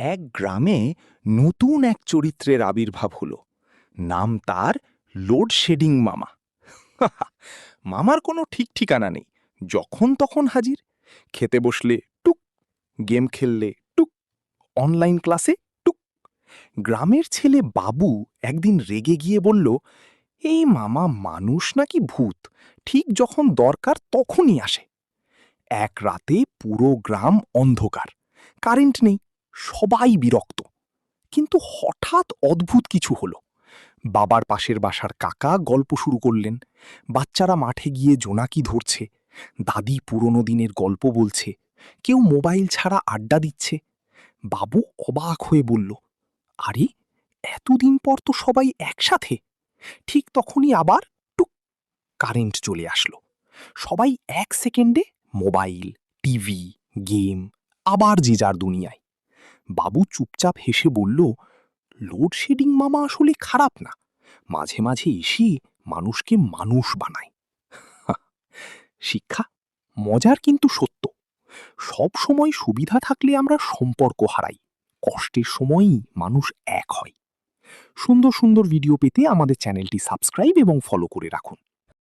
এক গ্রামে নতুন এক চরিত্রের আবির্ভাব হলো। নাম তার লোডশেডিং মামা। মামার কোনো ঠিক ঠিকানা নেই, যখন তখন হাজির। খেতে বসলে টুক, গেম খেললে টুক, অনলাইন ক্লাসে টুক। গ্রামের ছেলে বাবু একদিন রেগে গিয়ে বলল, এই মামা মানুষ নাকি ভূত, ঠিক যখন দরকার তখনই আসে। এক রাতে পুরো গ্রাম অন্ধকার, কারেন্ট নেই, সবাই বিরক্ত। কিন্তু হঠাৎ অদ্ভুত কিছু হলো। বাবার পাশের বাসার কাকা গল্প শুরু করলেন, বাচ্চারা মাঠে গিয়ে জোনাকি ধরছে, দাদি পুরনো দিনের গল্প বলছে, কেউ মোবাইল ছাড়া আড্ডা দিচ্ছে। বাবু অবাক হয়ে বলল, আরে, এতদিন পর তো সবাই একসাথে। ঠিক তখনই আবার টুক, কারেন্ট চলে আসলো। সবাই এক সেকেন্ডে মোবাইল, টিভি, গেম, আবার যে যার দুনিয়ায়। বাবু চুপচাপ হেসে বলল, লোডশেডিং মামা আসলে খারাপ না, মাঝে মাঝে এসে মানুষকে মানুষ বানায়। শিক্ষা, মজার কিন্তু সত্য, সব সময় সুবিধা থাকলে আমরা সম্পর্ক হারাই, কষ্টের সময়ই মানুষ এক হয়। সুন্দর সুন্দর ভিডিও পেতে আমাদের চ্যানেলটি সাবস্ক্রাইব এবং ফলো করে রাখুন।